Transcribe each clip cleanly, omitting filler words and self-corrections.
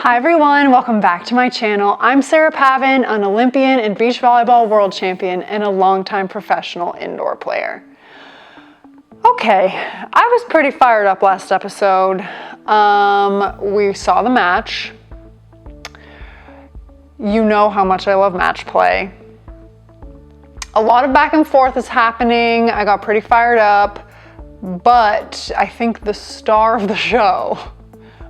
Hi everyone, welcome back to my channel. I'm Sarah Pavan, an Olympian and beach volleyball world champion and a longtime professional indoor player. Okay, I was pretty fired up last episode. We saw the match. You know how much I love match play. A lot of back and forth is happening. I got pretty fired up, but I think the star of the show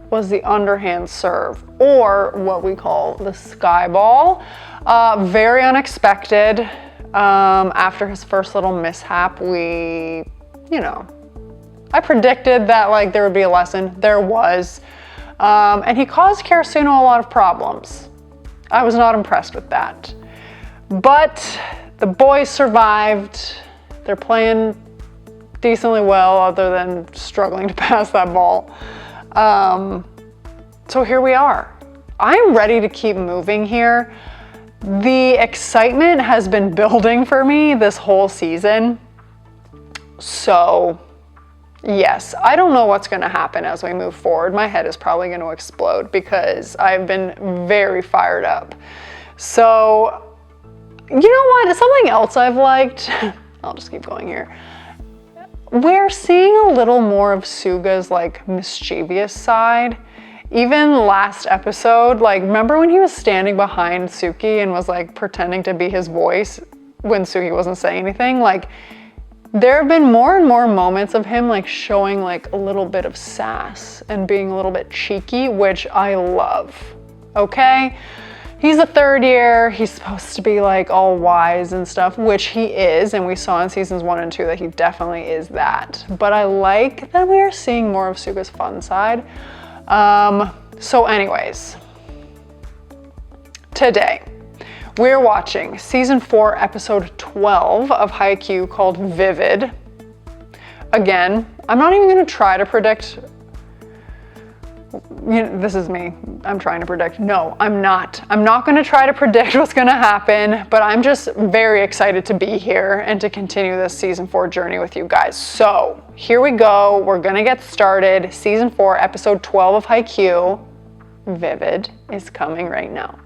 was the underhand serve, or what we call the sky ball. Very unexpected. After his first little mishap, I predicted that there would be a lesson. There was. And he caused Karasuno a lot of problems. I was not impressed with that. But the boys survived. They're playing decently well, other than struggling to pass that ball. So here we are. I'm ready to keep moving here. The excitement has been building for me this whole season. So yes, I don't know what's gonna happen as we move forward. My head is probably gonna explode because I've been very fired up. So, you know what, something else I've liked, I'll just keep going here. We're seeing a little more of Suga's mischievous side. Even last episode, remember when he was standing behind Suki and was pretending to be his voice when Suki wasn't saying anything? There have been more and more moments of him showing a little bit of sass and being a little bit cheeky, which I love, okay? He's a third year, he's supposed to be all wise and stuff, which he is, and we saw in seasons 1 and 2 that he definitely is that. But I like that we are seeing more of Suga's fun side. So anyways, today we're watching season 4, episode 12 of Haikyu called Vivid. Again, I'm not even gonna try to predict. This is me. I'm trying to predict. No, I'm not. I'm not going to try to predict what's going to happen, but I'm just very excited to be here and to continue this season 4 journey with you guys. So here we go. We're going to get started. Season 4, episode 12 of Haikyu, Vivid, is coming right now.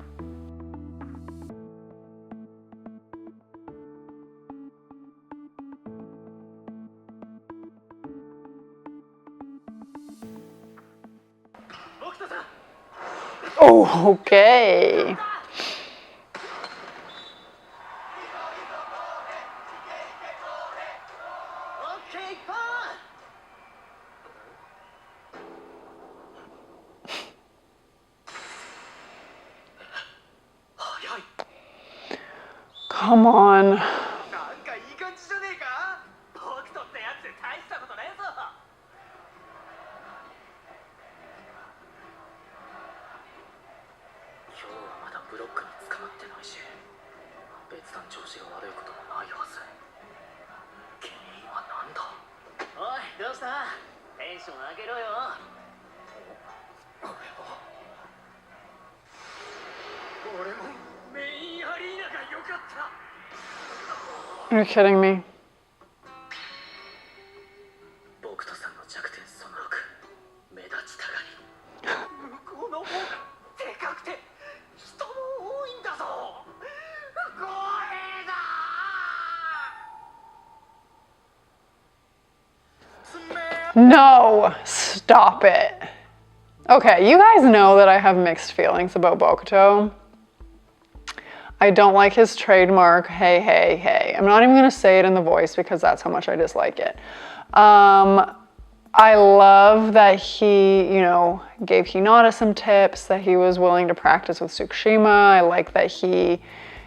Oh, okay. Come on. Are you kidding me? No, stop it. Okay, you guys know that I have mixed feelings about Bokuto. I don't like his trademark, hey, hey, hey. I'm not even gonna say it in the voice because that's how much I dislike it. I love that he, gave Hinata some tips, that he was willing to practice with Tsukushima. I like that he,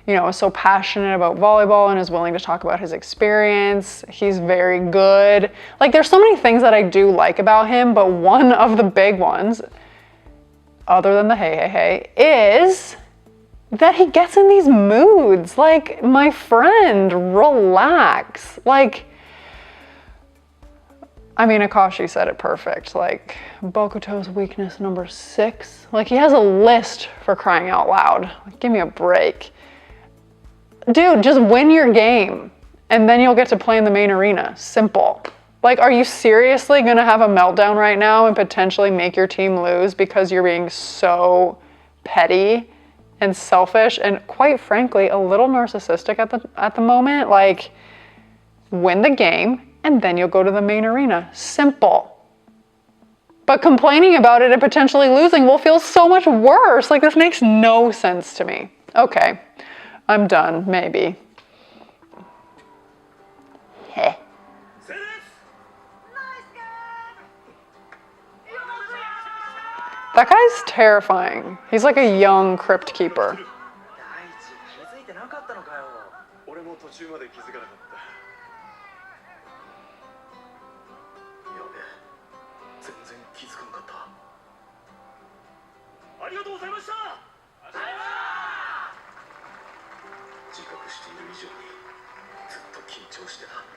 is so passionate about volleyball and is willing to talk about his experience. He's very good. There's so many things that I do like about him, but one of the big ones, other than the hey, hey, hey, is that he gets in these moods. My friend, relax. Akashi said it perfect. Bokuto's weakness number 6. He has a list, for crying out loud. Give me a break. Dude, just win your game and then you'll get to play in the main arena. Simple. Like, are you seriously gonna have a meltdown right now and potentially make your team lose because you're being so petty and selfish and, quite frankly, a little narcissistic at the moment? Like, win the game and then you'll go to the main arena. Simple. But complaining about it and potentially losing will feel so much worse. Like, this makes no sense to me. Okay, I'm done, maybe. Heh. That guy's terrifying. He's like a young crypt keeper.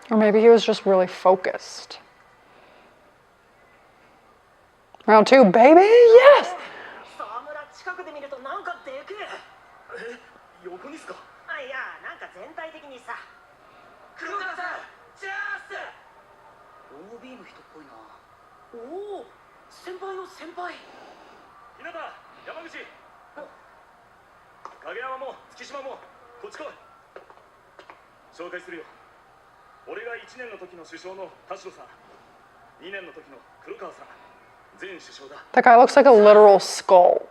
Or maybe he was just really focused. Round 2, baby, yes! That guy looks like a literal skull.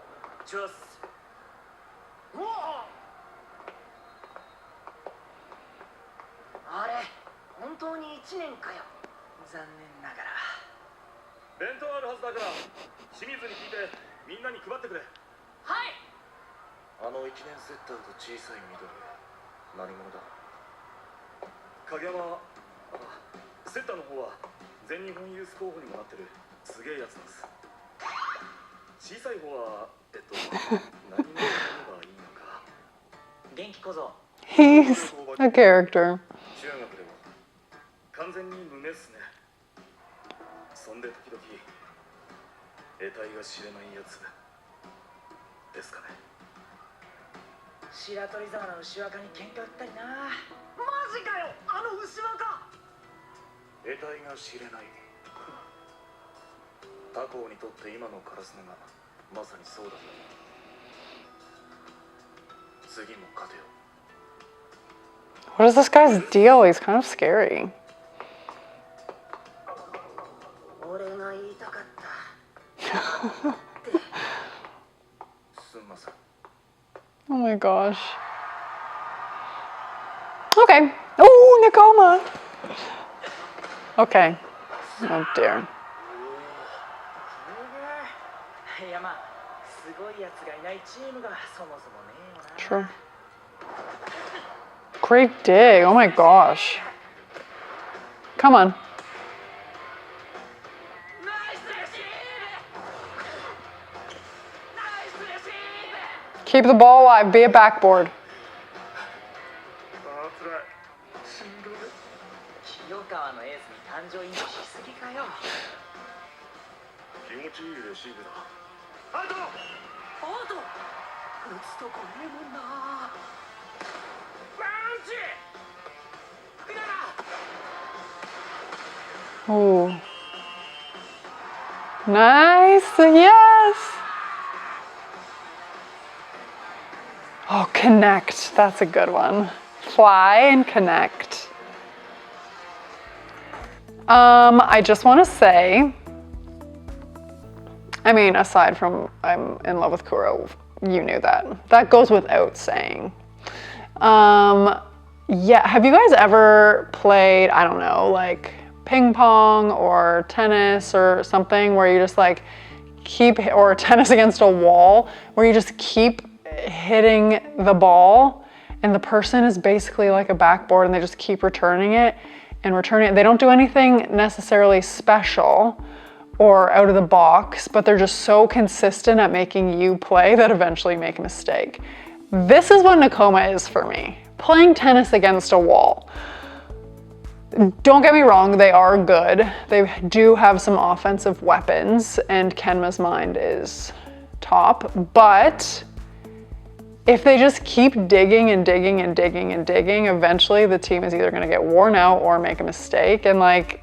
He's a character. What is this guy's deal? He's kind of scary. Oh my gosh. Okay. Oh, Nakoma. Okay. Oh dear. True. Great dig. Oh my gosh. Come on. Keep the ball alive. Be a backboard. Ooh. Nice. Yes. Oh, connect. That's a good one. Fly and connect. I just want to say, I mean, aside from I'm in love with Kuro, you knew that. That goes without saying. Yeah, have you guys ever played, I don't know, like ping pong or tennis or something where you just like or tennis against a wall, where you just keep hitting the ball and the person is basically like a backboard and they just keep returning it and returning it. They don't do anything necessarily special or out of the box, but they're just so consistent at making you play that eventually you make a mistake. This is what Nakoma is for me. Playing tennis against a wall. Don't get me wrong, they are good. They do have some offensive weapons and Kenma's mind is top, but if they just keep digging and digging and digging and digging, eventually the team is either gonna get worn out or make a mistake. And like,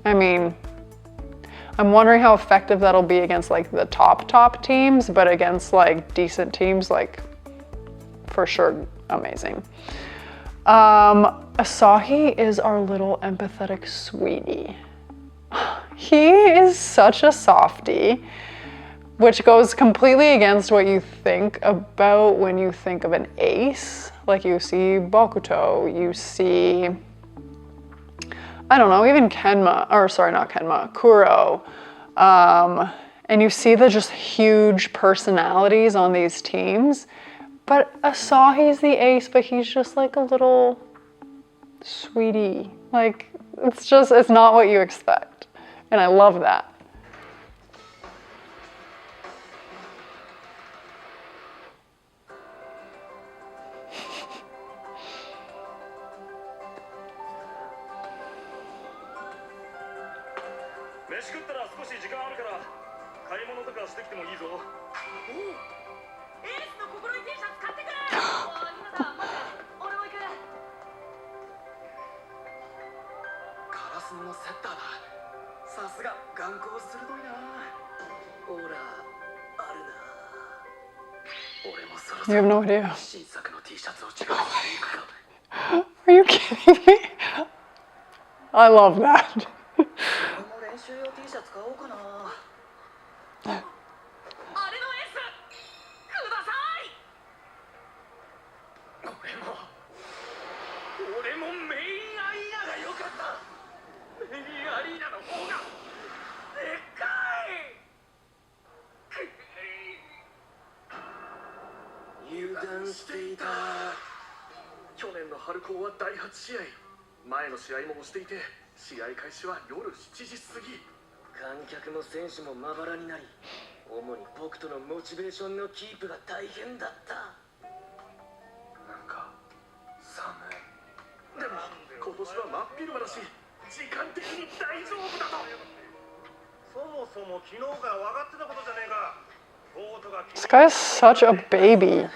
I mean, I'm wondering how effective that'll be against like the top teams, but against like decent teams, like for sure amazing. Asahi is our little empathetic sweetie. He is such a softie, which goes completely against what you think about when you think of an ace. Like you see Bokuto, you see, I don't know, even Kenma, or sorry, not Kenma, Kuro. And you see the just huge personalities on these teams. But Asahi's the ace, but he's just like a little sweetie. Like, it's not what you expect. And I love that. You have no idea. Are you kidding me? I love that. This guy is such a baby.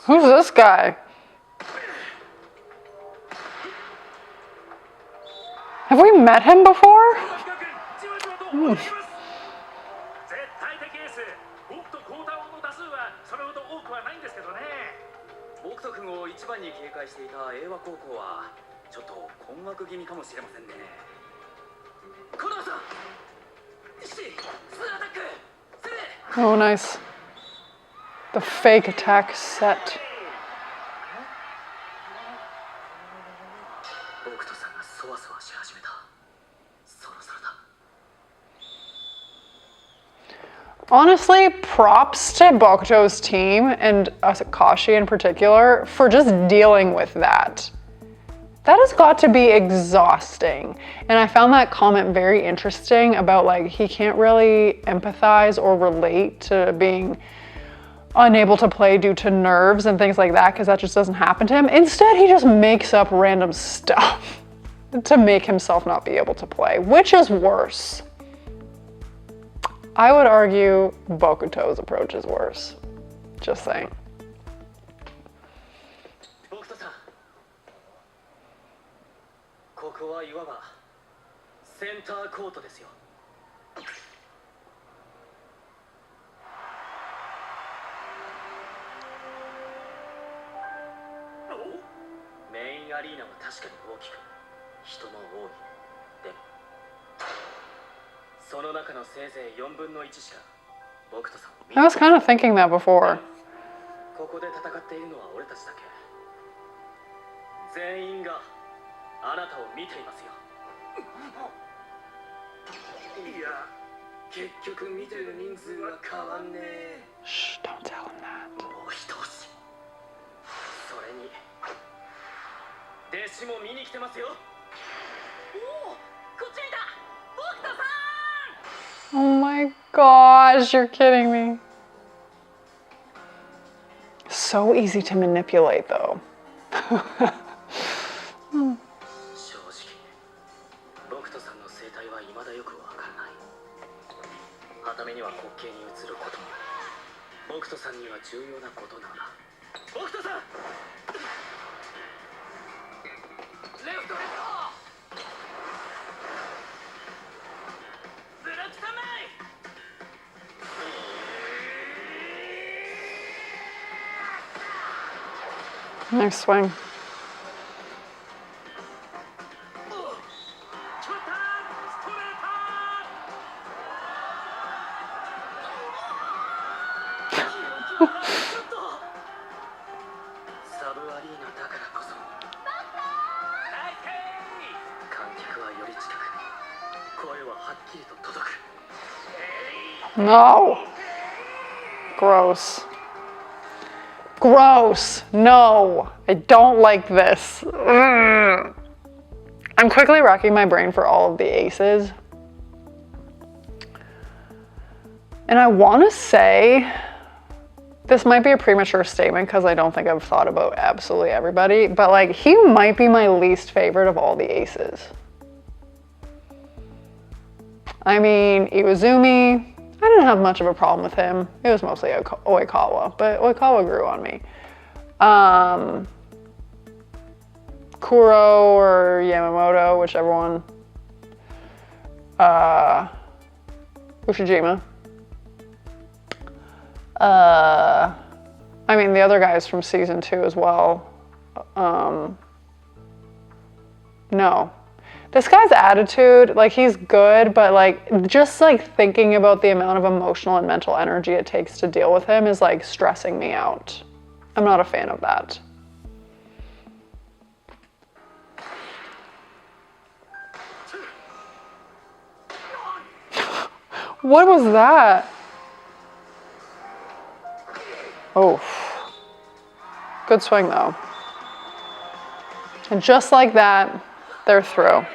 Who's this guy? Have we met him before? Oh, nice. The fake attack set. Honestly, props to Bokuto's team and Akashi in particular for just dealing with that. That has got to be exhausting. And I found that comment very interesting about like he can't really empathize or relate to being unable to play due to nerves and things like that because that just doesn't happen to him. Instead, he just makes up random stuff to make himself not be able to play, which is worse. I would argue Bokuto's approach is worse. Just saying. I was kind of thinking that before. Shh, don't tell him that. Gosh, you're kidding me. So easy to manipulate though. ナイススイング。No. Gross. Gross. No. I don't like this. I'm quickly racking my brain for all of the aces. And I want to say, this might be a premature statement because I don't think I've thought about absolutely everybody, but like he might be my least favorite of all the aces. I mean, Iwazumi, I didn't have much of a problem with him. It was mostly Oikawa, but Oikawa grew on me. Kuro or Yamamoto, whichever one. Ushijima. I mean, the other guys from season 2 as well. No. This guy's attitude, like he's good, but like just like thinking about the amount of emotional and mental energy it takes to deal with him is like stressing me out. I'm not a fan of that. What was that? Oh, good swing though. And just like that, they're through.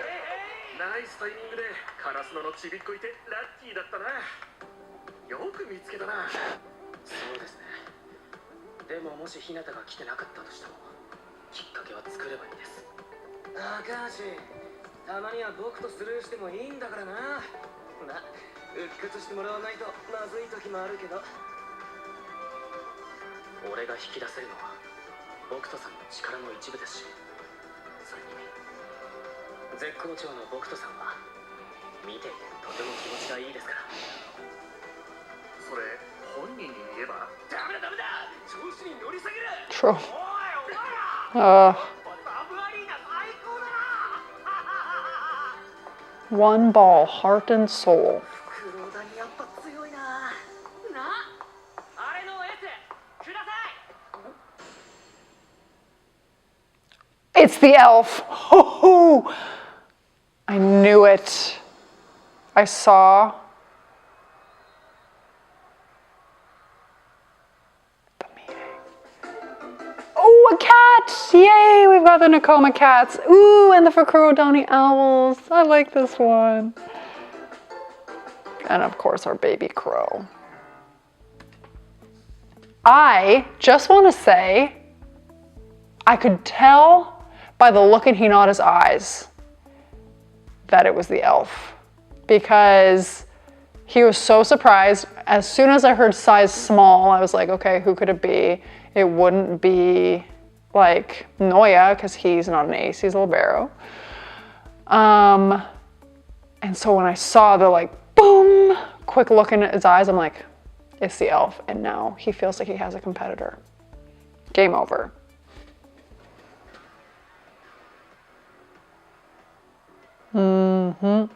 True. One ball, heart and soul. It's the elf. Oh, I knew it. I saw the meeting. Oh, a cat! Yay, we've got the Nakoma cats. Ooh, and the Fukurodani owls. I like this one. And of course, our baby crow. I just want to say, I could tell by the look in Hinata's eyes that it was the elf, because he was so surprised. As soon as I heard size small, I was like, okay, who could it be? It wouldn't be like Noya, because he's not an ace, he's a libero. And so when I saw the like, boom, quick look in his eyes, I'm like, it's the elf. And now he feels like he has a competitor. Game over. Mm-hmm.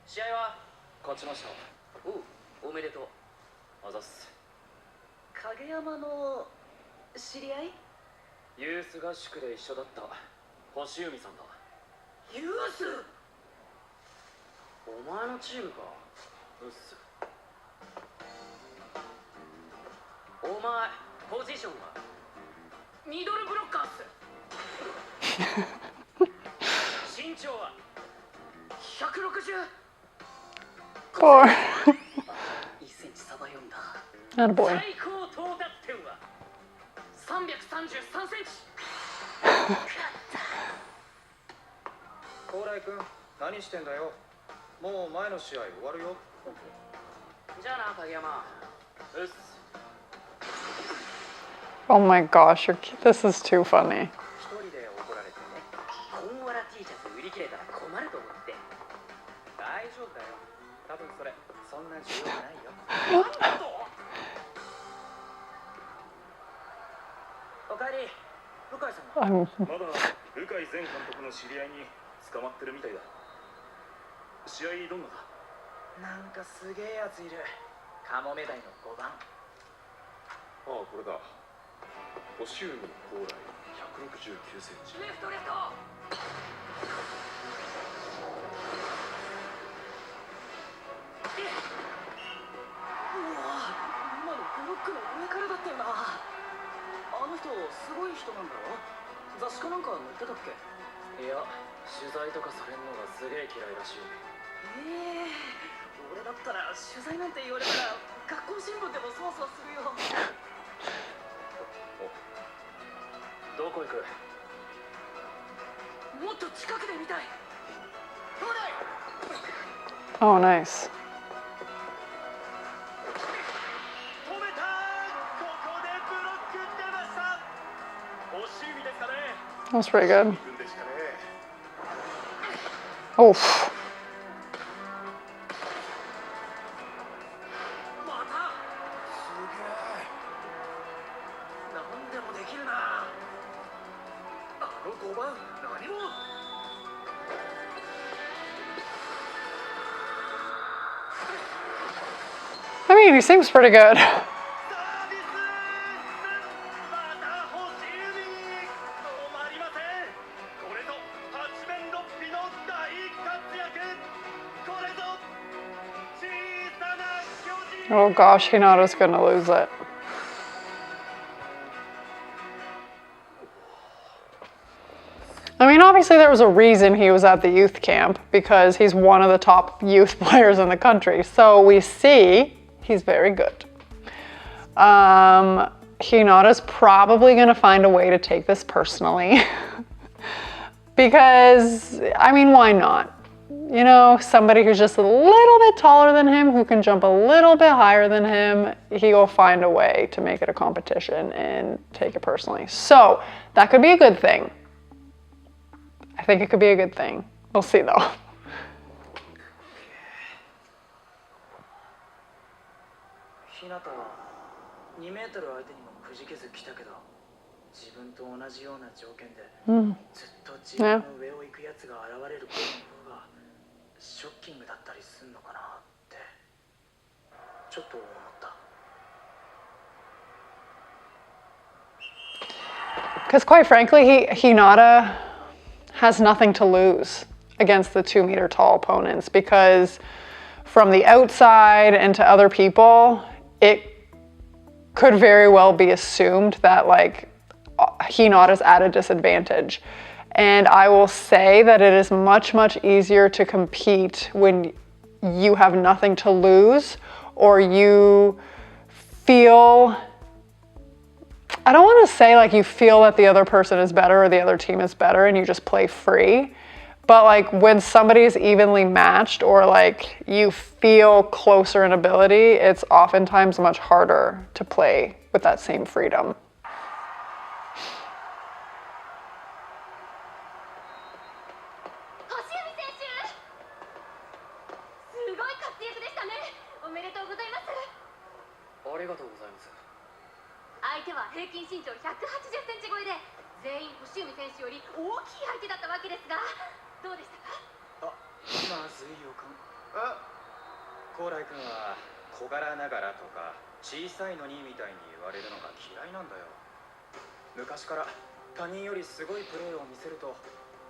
試合は勝ちました。おめでとう。あざっす。影山の知り合い？ユース合宿で一緒だった星海さんだ。ユース？お前のチームか。うっす。お前ポジションはミドルブロッカーっす。身長は160。Poor. 1センチ差が4だ。Attaboy. 最高到達点は333センチ。高麗君、何してんだよ。もう前の試合終わるよ。じゃあな、影山。うっす。Oh my gosh, this is too funny. 一人で怒られてね。コンワラ T シャツ売り切れたら困ると思って。大丈夫だよ。多分それそんな重要ないよ。なんと？おかえり、向井さん。まだ向井前監督の知り合いに捕まってるみたいだ。試合どんなだ？なんかすげえやついる。カモメダイの5番。ああ、これだ。星海高麗169センチ。レフトレフト。うわ、今のブロックの上からだったよな。あの人すごい人なんだろ？雑誌かなんか載ってたっけ？いや、取材とかされんのがすげえ嫌いらしい。俺だったら取材なんて言われたら学校新聞でもそわそわするよ。どこ行く？もっと近くで見たい。ほれ！ Oh, nice. 止めた。ここでブロック出ました。星海ですかね。 That's pretty good. 君でしたね。Oh. また？すげえ。なんでもできるな。あの5番、何も。I mean, he seems pretty good. サービス。また星海。止まりません。これぞ八面六臂の大活躍。これぞ小さな巨人。 Oh gosh, Hinata's gonna lose it. I mean, obviously there was a reason he was at the youth camp, because he's one of the top youth players in the country. So we see he's very good. Hinata's probably going to find a way to take this personally. Because, I mean, why not? You know, somebody who's just a little bit taller than him, who can jump a little bit higher than him, he will find a way to make it a competition and take it personally. So that could be a good thing. I think it could be a good thing. We'll see though. 日向は2メートル相手にもくじけず来たけど、自分と同じような条件でずっと自分の上を行くやつが現れることの方がショッキングだったりするのかなってちょっと思った。 Because quite frankly, Hinata has nothing to lose against the 2 meter tall opponents, because from the outside and to other people, it could very well be assumed that like Hinata's at a disadvantage. And I will say that it is much, much easier to compete when you have nothing to lose, or you feel, I don't want to say like you feel that the other person is better or the other team is better and you just play free. But like when somebody is evenly matched, or like you feel closer in ability, it's oftentimes much harder to play with that same freedom. 相手は平均身長180センチ超えで全員星海選手より大きい相手だったわけですが、どうでしたか？あ、まずい予感。高麗君は小柄ながらとか小さいのにみたいに言われるのが嫌いなんだよ。昔から他人よりすごいプレーを見せると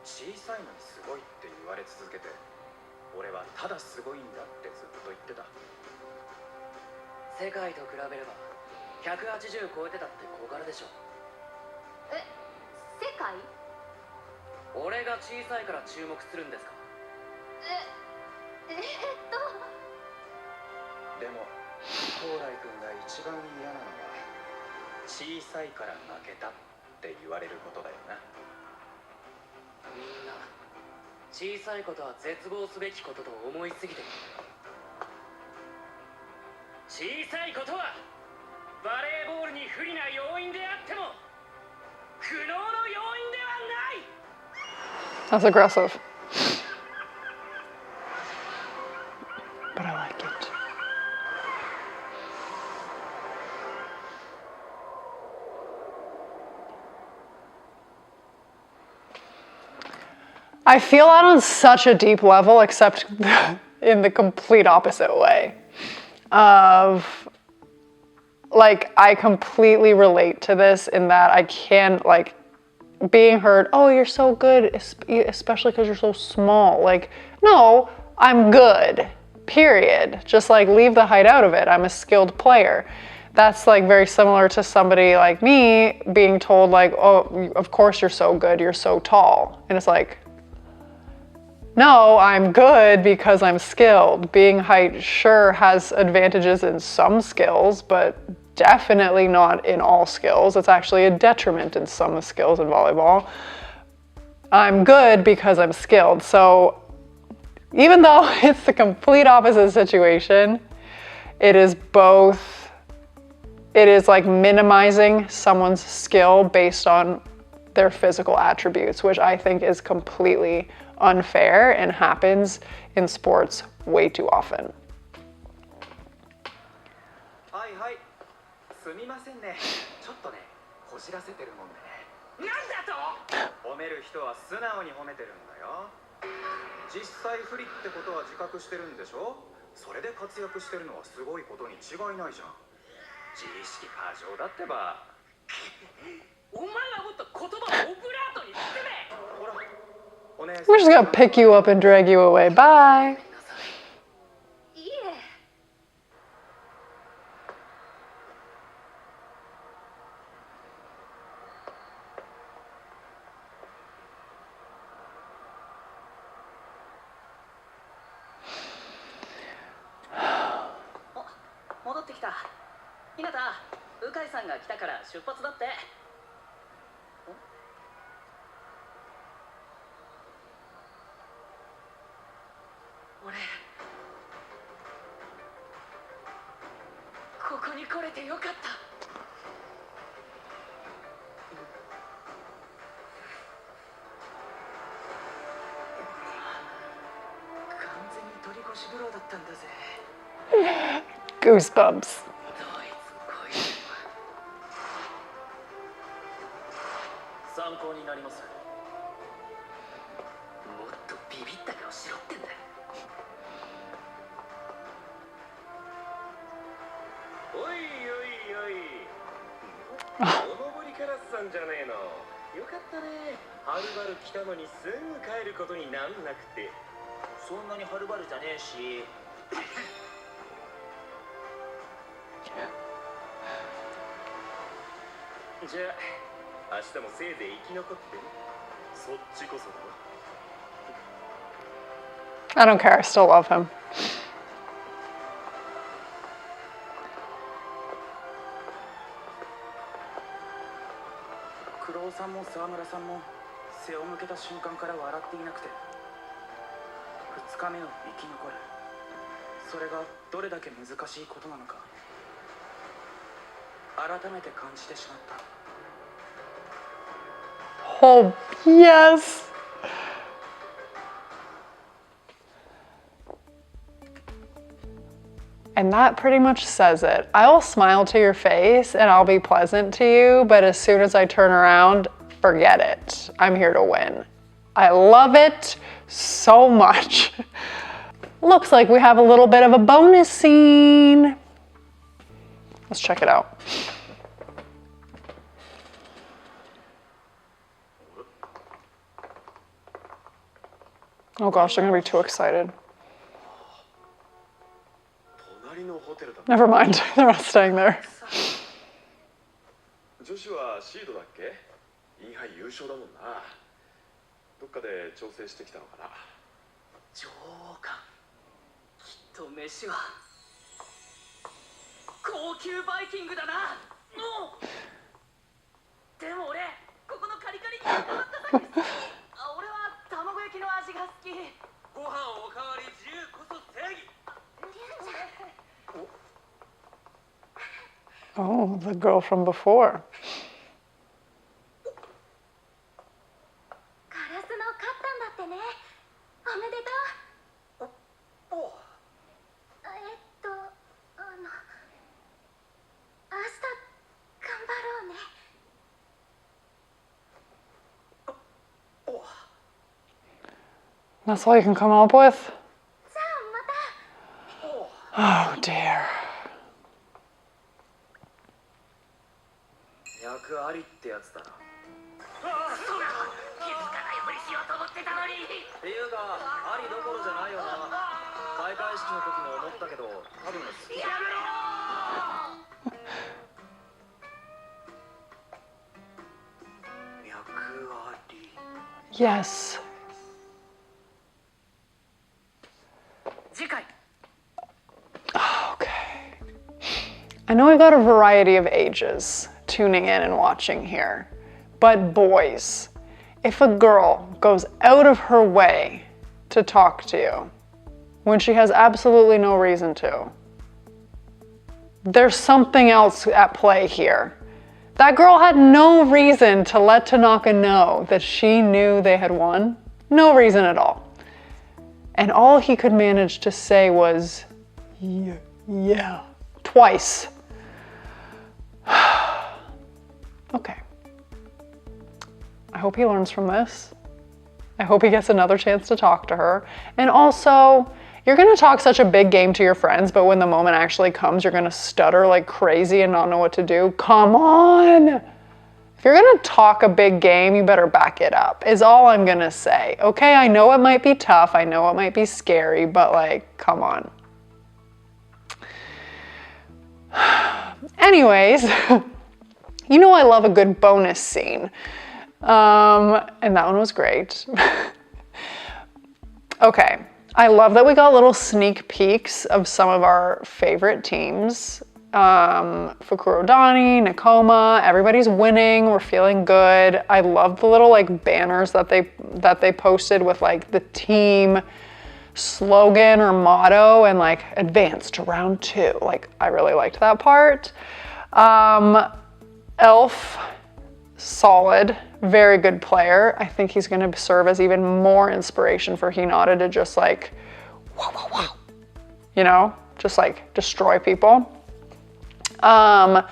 小さいのにすごいって言われ続けて、俺はただすごいんだってずっと言ってた。世界と比べれば180超えてたって小柄でしょ。え、世界？俺が小さいから注目するんですか？でも高麗君が一番嫌なのは小さいから負けたって言われることだよな。みんな小さいことは絶望すべきことと思いすぎてる。小さいことはバレーボールに不利な要因であっても苦悩の要因ではない。 That's aggressive. But I like it. I feel that on such a deep level, except in the complete opposite way. Of, like, I completely relate to this in that I can't, like, being heard, oh, you're so good, especially because you're so small. Like, no, I'm good, period. Just, like, leave the height out of it. I'm a skilled player. That's, like, very similar to somebody like me being told, like, oh, of course you're so good, you're so tall. And it's like, no, I'm good because I'm skilled. Being height sure has advantages in some skills, but definitely not in all skills. It's actually a detriment in some skills in volleyball. I'm good because I'm skilled. So even though it's the complete opposite situation, it is both, it is like minimizing someone's skill based on their physical attributes, which I think is completely unfair and happens in sports way too often. はいはい、すみませんね。ちょっとね、こじらせてるもんでね。なんだと？褒める人は素直に褒めてるんだよ。実際不利ってことは自覚してるんでしょ？それで活躍してるのはすごいことに違いないじゃん。自意識過剰だってば。お前はもっと言葉をオブラートに包め。ほら。We're just gonna pick you up and drag you away. Bye. いいえ。戻ってきた。ひなた、鵜飼さんが来たから出発だって。俺、ここに来れてよかった。完全に取り越し風呂だったんだぜ。Goosebumps. 参考になります。もっとビビった顔しろってんだ。おいおいおい、おのぼりカラスさんじゃねえの。よかったね。はるばる来たのにすぐ帰ることになんなくて。そんなにはるばるじゃねえし。じゃあ明日もせいぜい生き残ってね。そっちこそだ。 I don't care, I still love him. 黒尾さんも沢村さんも背を向けた瞬間から笑っていなくて、2日目を生き残る、それがどれだけ難しいことなのか改めて感じてしまった。 Oh, yes. And that pretty much says it. I will smile to your face and I'll be pleasant to you, but as soon as I turn around, forget it. I'm here to win. I love it so much. looks like we have a little bit of a bonus scene. Let's check it out. Oh gosh, they're gonna be too excited. Never mind, they're not staying there. 女子はシードだっけ？インハイ優勝だもんな。どっかで調整してきたのかな。女王感。きっと飯は高級バイキングだな。でも俺ここのカリカリにかかっただけ好き。俺は卵焼きの味が好き。ご飯おかわり自由こそ正義。 Oh, the girl from before. カラスの勝ったんだってね。おめでとう。おお。明日頑張ろうね。お。 That's all you can come up with? じゃあまた。 Oh dear. 脈ありってやつだな。そうだ。気づかないふりしようと思ってたのに。っていうかありどころじゃないよな。開会式の時も思ったけど多分好き。やめろ。 脈あり。 Yes. 次回。 Okay. I know we got a variety of ages tuning in and watching here, but boys, if a girl goes out of her way to talk to you when she has absolutely no reason to, there's something else at play here. That girl had no reason to let Tanaka know that she knew they had won. No reason at all. And all he could manage to say was, yeah, twice. Okay. I hope he learns from this. I hope he gets another chance to talk to her. And also, you're gonna talk such a big game to your friends, but when the moment actually comes, you're gonna stutter like crazy and not know what to do. Come on! If you're gonna talk a big game, you better back it up, is all I'm gonna say. Okay, I know it might be tough, I know it might be scary, but like, come on. Anyways, you know I love a good bonus scene. And that one was great. Okay, I love that we got little sneak peeks of some of our favorite teams. Fukurodani, Nakoma, everybody's winning, we're feeling good. I love the little like banners that they posted with like the team slogan or motto and like advance to round 2. Like I really liked that part. Elf, solid, very good player. I think he's gonna serve as even more inspiration for Hinata to just like, wow, you know, just like destroy people. Bokuto,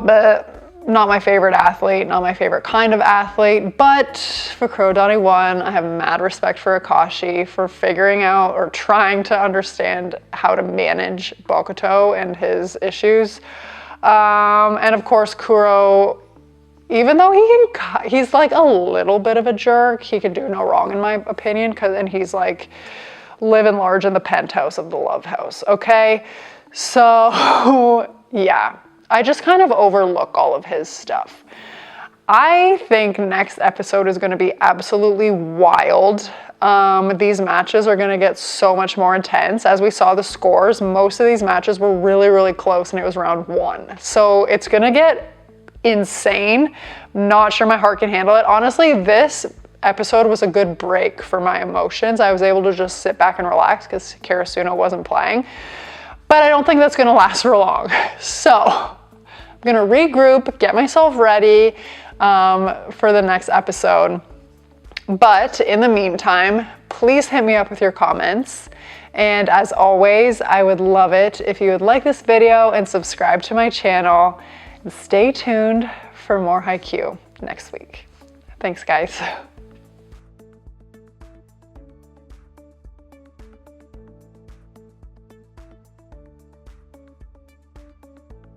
but not my favorite athlete, not my favorite kind of athlete, but for Kurodani 1, I have mad respect for Akashi for figuring out or trying to understand how to manage Bokuto and his issues. And of course, Kuro, even though he's like a little bit of a jerk, he can do no wrong in my opinion, and he's like living large in the penthouse of the love house, okay? So yeah, I just kind of overlook all of his stuff. I think next episode is gonna be absolutely wild. These matches are gonna get so much more intense. As we saw the scores, most of these matches were really, really close and it was round 1. So it's gonna get insane. Not sure my heart can handle it. Honestly, this episode was a good break for my emotions. I was able to just sit back and relax because Karasuno wasn't playing. But I don't think that's gonna last for long. So I'm gonna regroup, get myself ready for the next episode. But in the meantime, please hit me up with your comments. And as always, I would love it if you would like this video and subscribe to my channel. And stay tuned for more Haikyu next week. Thanks, guys.